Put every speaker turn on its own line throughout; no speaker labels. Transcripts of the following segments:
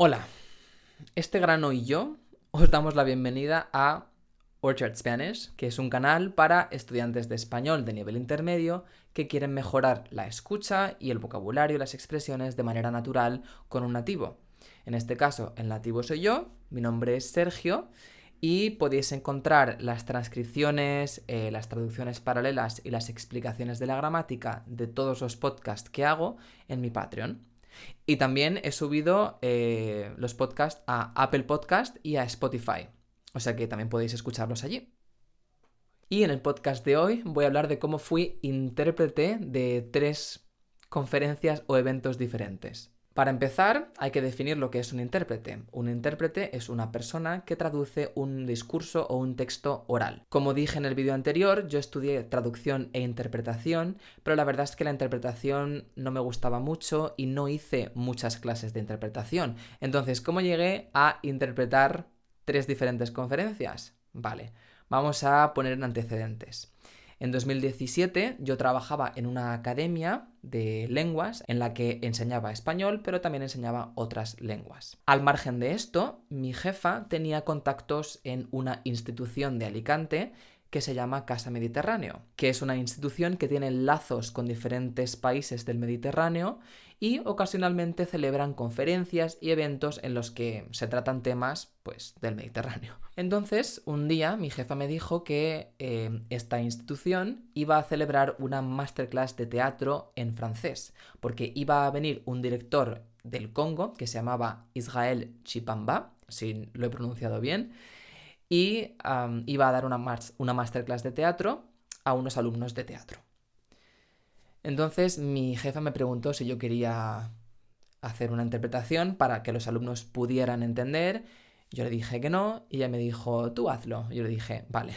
Hola, este grano y yo os damos la bienvenida a Orchard Spanish, que es un canal para estudiantes de español de nivel intermedio que quieren mejorar la escucha y el vocabulario y las expresiones de manera natural con un nativo. En este caso, el nativo soy yo, mi nombre es Sergio y podéis encontrar las transcripciones, las traducciones paralelas y las explicaciones de la gramática de todos los podcasts que hago en mi Patreon. Y también he subido los podcasts a Apple Podcast y a Spotify. O sea que también podéis escucharlos allí. Y en el podcast de hoy voy a hablar de cómo fui intérprete de 3 conferencias o eventos diferentes. Para empezar, hay que definir lo que es un intérprete. Un intérprete es una persona que traduce un discurso o un texto oral. Como dije en el vídeo anterior, yo estudié traducción e interpretación, pero la verdad es que la interpretación no me gustaba mucho y no hice muchas clases de interpretación. Entonces, ¿cómo llegué a interpretar 3 diferentes conferencias? Vale, vamos a poner en antecedentes. En 2017 yo trabajaba en una academia de lenguas en la que enseñaba español, pero también enseñaba otras lenguas. Al margen de esto, mi jefa tenía contactos en una institución de Alicante que se llama Casa Mediterráneo, que es una institución que tiene lazos con diferentes países del Mediterráneo y ocasionalmente celebran conferencias y eventos en los que se tratan temas, pues, del Mediterráneo. Entonces, un día mi jefa me dijo que esta institución iba a celebrar una masterclass de teatro en francés, porque iba a venir un director del Congo que se llamaba Israel Chipamba, si lo he pronunciado bien, y iba a dar una masterclass de teatro a unos alumnos de teatro. Entonces mi jefa me preguntó si yo quería hacer una interpretación para que los alumnos pudieran entender. Yo le dije que no y ella me dijo, tú hazlo. Yo le dije, vale.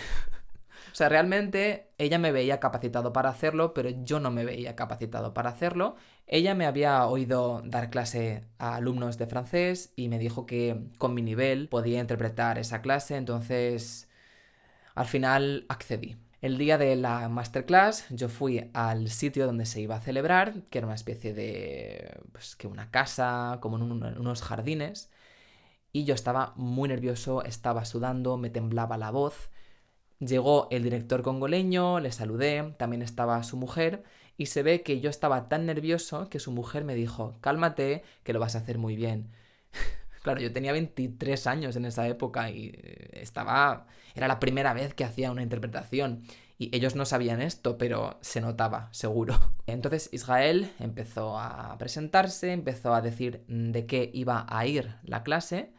O sea, realmente ella me veía capacitado para hacerlo, pero yo no me veía capacitado para hacerlo. Ella me había oído dar clase a alumnos de francés y me dijo que con mi nivel podía interpretar esa clase, entonces al final accedí. El día de la masterclass yo fui al sitio donde se iba a celebrar, que era una especie de, pues, que una casa, como en unos jardines, y yo estaba muy nervioso, estaba sudando, me temblaba la voz. Llegó el director congoleño, le saludé, también estaba su mujer, y se ve que yo estaba tan nervioso que su mujer me dijo, cálmate, que lo vas a hacer muy bien. Claro, yo tenía 23 años en esa época y era la primera vez que hacía una interpretación. Y ellos no sabían esto, pero se notaba, seguro. Entonces Israel empezó a presentarse, empezó a decir de qué iba a ir la clase.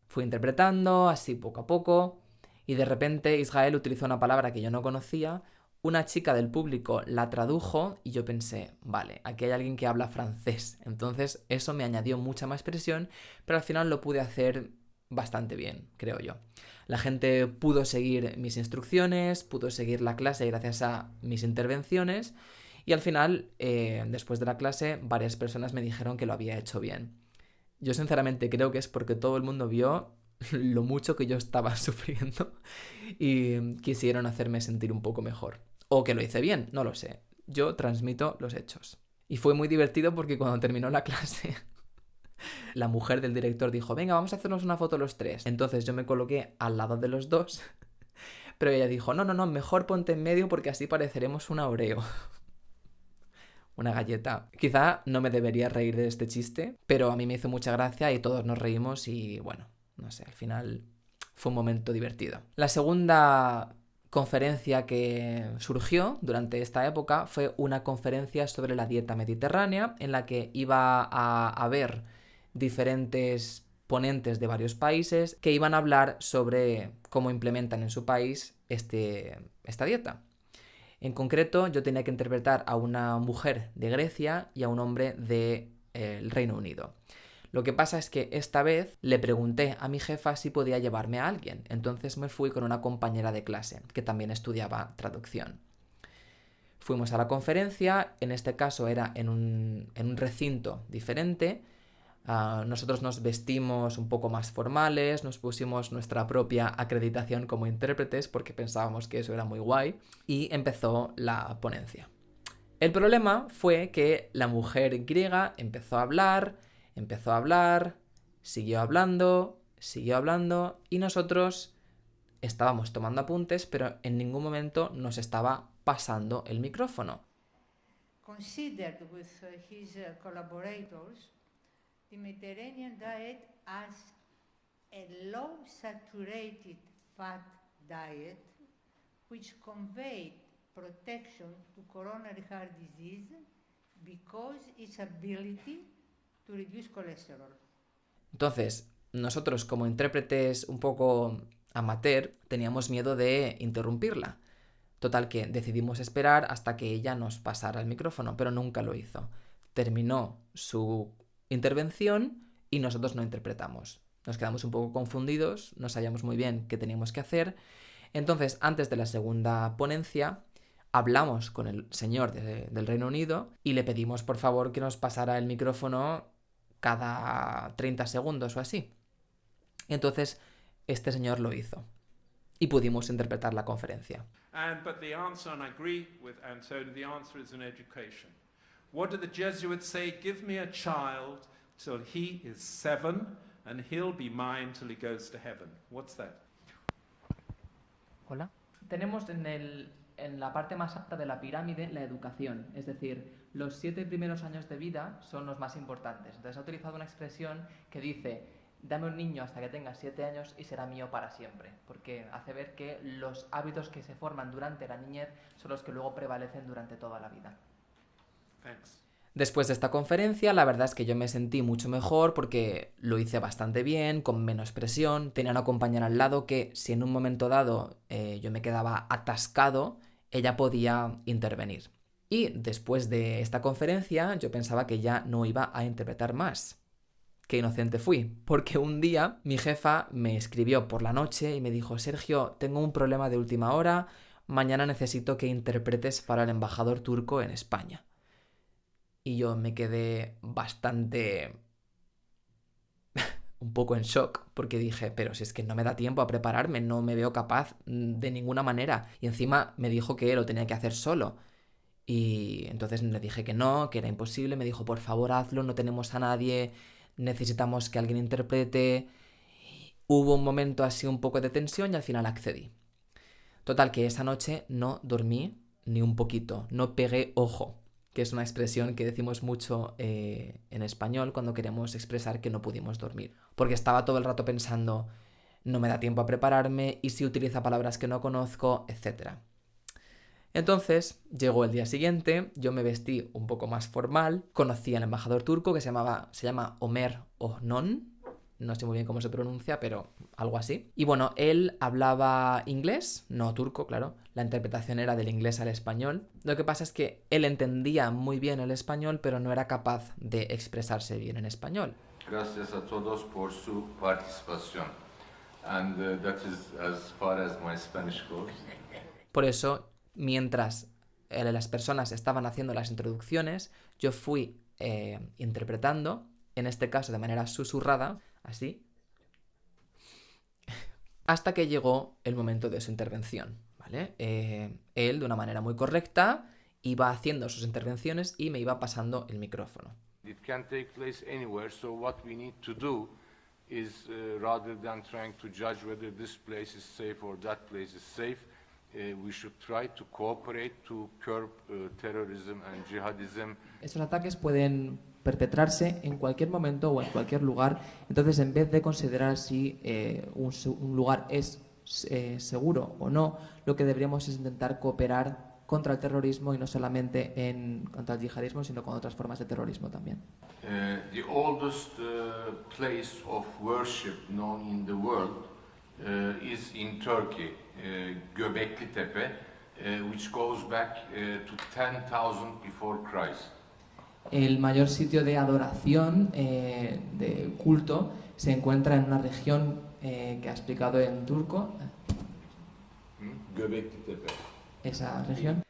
Fui interpretando, así poco a poco. Y de repente Israel utilizó una palabra que yo no conocía, una chica del público la tradujo y yo pensé, vale, aquí hay alguien que habla francés. Entonces eso me añadió mucha más presión, pero al final lo pude hacer bastante bien, creo yo. La gente pudo seguir mis instrucciones, pudo seguir la clase gracias a mis intervenciones y al final, después de la clase, varias personas me dijeron que lo había hecho bien. Yo sinceramente creo que es porque todo el mundo vio lo mucho que yo estaba sufriendo y quisieron hacerme sentir un poco mejor. O que lo hice bien, no lo sé. Yo transmito los hechos. Y fue muy divertido porque cuando terminó la clase, la mujer del director dijo, venga, vamos a hacernos una foto los tres. Entonces yo me coloqué al lado de los dos, pero ella dijo, no, no, no, mejor ponte en medio porque así pareceremos una Oreo. Una galleta. Quizá no me debería reír de este chiste, pero a mí me hizo mucha gracia y todos nos reímos y bueno, no sé, al final fue un momento divertido. La segunda conferencia que surgió durante esta época fue una conferencia sobre la dieta mediterránea en la que iba a haber diferentes ponentes de varios países que iban a hablar sobre cómo implementan en su país esta dieta. En concreto, yo tenía que interpretar a una mujer de Grecia y a un hombre del Reino Unido. Lo que pasa es que esta vez le pregunté a mi jefa si podía llevarme a alguien, entonces me fui con una compañera de clase que también estudiaba traducción. Fuimos a la conferencia, en este caso era en un recinto diferente. Nosotros nos vestimos un poco más formales, nos pusimos nuestra propia acreditación como intérpretes porque pensábamos que eso era muy guay y empezó la ponencia. El problema fue que la mujer griega empezó a hablar siguió hablando y nosotros estábamos tomando apuntes, pero en ningún momento nos estaba pasando el micrófono.
Considered with his collaborators the Mediterranean diet as a low saturated fat diet which conveyed protection to coronary heart disease because its ability to reduce cholesterol.
Entonces, nosotros como intérpretes un poco amateur teníamos miedo de interrumpirla. Total que decidimos esperar hasta que ella nos pasara el micrófono, pero nunca lo hizo. Terminó su intervención y nosotros no interpretamos. Nos quedamos un poco confundidos, no sabíamos muy bien qué teníamos que hacer. Entonces, antes de la segunda ponencia, hablamos con el señor del Reino Unido y le pedimos por favor que nos pasara el micrófono cada 30 segundos o así. Entonces, este señor lo hizo y pudimos interpretar la conferencia.
But the answer, and I agree with Antonio, the answer is in education. What do the Jesuits say? Give me a child till he is 7 and he'll be mine till he goes to heaven. What's that?
Hola. Tenemos en la parte más alta de la pirámide la educación, es decir, los 7 primeros años de vida son los más importantes. Entonces ha utilizado una expresión que dice: dame un niño hasta que tenga 7 años y será mío para siempre, porque hace ver que los hábitos que se forman durante la niñez son los que luego prevalecen durante toda la vida.
Thanks.
Después de esta conferencia, la verdad es que yo me sentí mucho mejor porque lo hice bastante bien, con menos presión. Tenía una compañera al lado que, si en un momento dado yo me quedaba atascado, ella podía intervenir. Y después de esta conferencia, yo pensaba que ya no iba a interpretar más. Qué inocente fui, porque un día mi jefa me escribió por la noche y me dijo: Sergio, tengo un problema de última hora, mañana necesito que interpretes para el embajador turco en España. Y yo me quedé bastante un poco en shock, porque dije, pero si es que no me da tiempo a prepararme, no me veo capaz de ninguna manera. Y encima me dijo que lo tenía que hacer solo. Y entonces le dije que no, que era imposible. Me dijo, por favor, hazlo, no tenemos a nadie, necesitamos que alguien interprete. Hubo un momento así un poco de tensión y al final accedí. Total, que esa noche no dormí ni un poquito, no pegué ojo, que es una expresión que decimos mucho en español cuando queremos expresar que no pudimos dormir. Porque estaba todo el rato pensando, no me da tiempo a prepararme, y si utiliza palabras que no conozco, etc. Entonces, llegó el día siguiente, yo me vestí un poco más formal, conocí al embajador turco que se llama Ömer Ognon, no sé muy bien cómo se pronuncia, pero algo así. Y bueno, él hablaba inglés, no turco, claro. La interpretación era del inglés al español. Lo que pasa es que él entendía muy bien el español, pero no era capaz de expresarse bien en español.
Gracias a todos por su participación. And that is as far as my Spanish goes.
Por eso, mientras las personas estaban haciendo las introducciones, yo fui interpretando, en este caso de manera susurrada, así, hasta que llegó el momento de su intervención, ¿vale? Él, de una manera muy correcta, iba haciendo sus intervenciones y me iba pasando el micrófono.
It can take place anywhere, so what we need to do is, rather than trying to judge whether this place is safe or that place is safe, we should try to cooperate to curb terrorism and jihadism.
Estos ataques pueden perpetrarse en cualquier momento o en cualquier lugar. Entonces, en vez de considerar si un lugar es seguro o no, lo que deberíamos es intentar cooperar contra el terrorismo, y no solamente contra el yihadismo, sino con otras formas de terrorismo también.
The oldest place of worship known in the world is in Turkey, Göbekli Tepe, which goes back to 10,000 before Christ.
El mayor sitio de adoración, de culto, se encuentra en una región que ha explicado en turco.
Göbekli Tepe.
Esa región.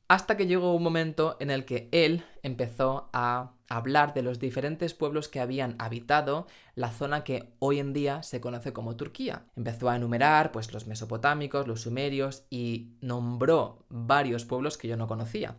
Hasta que llegó un momento en el que él empezó a hablar de los diferentes pueblos que habían habitado la zona que hoy en día se conoce como Turquía. Empezó a enumerar pues los mesopotámicos, los sumerios, y nombró varios pueblos que yo no conocía.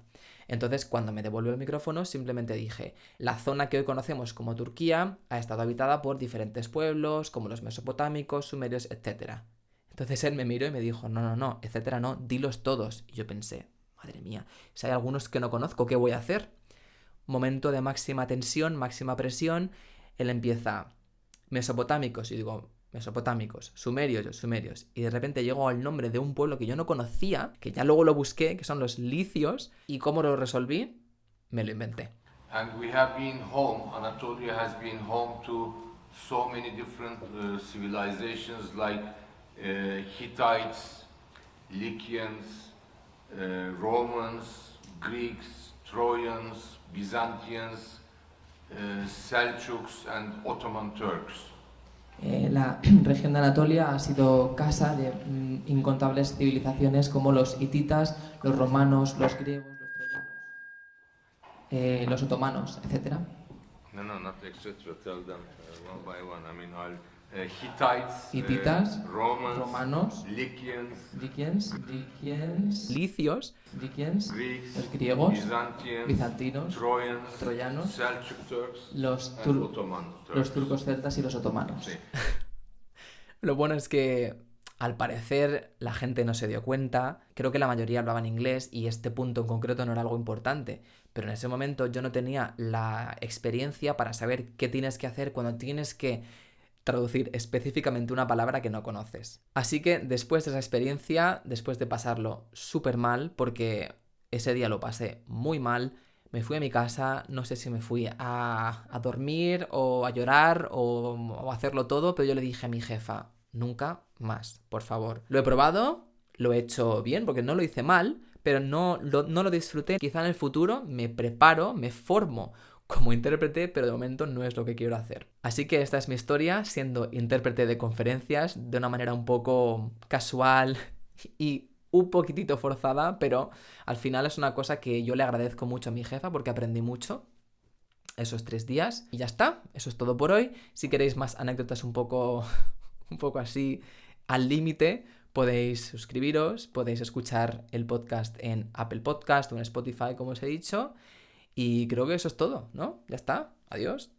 Entonces, cuando me devolvió el micrófono, simplemente dije, la zona que hoy conocemos como Turquía ha estado habitada por diferentes pueblos, como los mesopotámicos, sumerios, etc. Entonces él me miró y me dijo, no, etcétera, no, dilos todos. Y yo pensé, madre mía, si hay algunos que no conozco, ¿qué voy a hacer? Momento de máxima tensión, máxima presión. Él empieza, mesopotámicos, y digo, mesopotámicos, sumerios. Y de repente llego al nombre de un pueblo que yo no conocía, que ya luego lo busqué, que son los licios. ¿Y cómo lo resolví? Me lo inventé.
And we have been home, Anatolia has been home to so many different civilizations like Hittites, Lycians, Romans, Greeks, Trojans, Byzantines, Seljuks and Ottoman Turks.
La región de Anatolia ha sido casa de incontables civilizaciones como los hititas, los romanos, los griegos, los troyanos, los otomanos, etc.
No, not etc. Tell them one by one. I mean, Hittites,
Hititas,
Romans,
romanos,
Lycians,
licios,
Greeks,
los griegos,
Byzantines,
bizantinos, troyanos,
Seljuk Turks,
los
and Ottoman Turks.
los turcos celtas y los otomanos.
Sí.
Lo bueno es que, al parecer, la gente no se dio cuenta. Creo que la mayoría hablaban inglés y este punto en concreto no era algo importante. Pero en ese momento yo no tenía la experiencia para saber qué tienes que hacer cuando tienes que traducir específicamente una palabra que no conoces. Así que después de esa experiencia, después de pasarlo súper mal, porque ese día lo pasé muy mal, me fui a mi casa, no sé si me fui a dormir o a llorar o a hacerlo todo, pero yo le dije a mi jefa, nunca más, por favor. Lo he probado, lo he hecho bien, porque no lo hice mal, pero no lo disfruté. Quizá en el futuro me preparo, me formo como intérprete, pero de momento no es lo que quiero hacer. Así que esta es mi historia, siendo intérprete de conferencias de una manera un poco casual y un poquitito forzada, pero al final es una cosa que yo le agradezco mucho a mi jefa porque aprendí mucho esos 3 días. Y ya está, eso es todo por hoy. Si queréis más anécdotas un poco así al límite, podéis suscribiros, podéis escuchar el podcast en Apple Podcast o en Spotify, como os he dicho. Y creo que eso es todo, ¿no? Ya está. Adiós.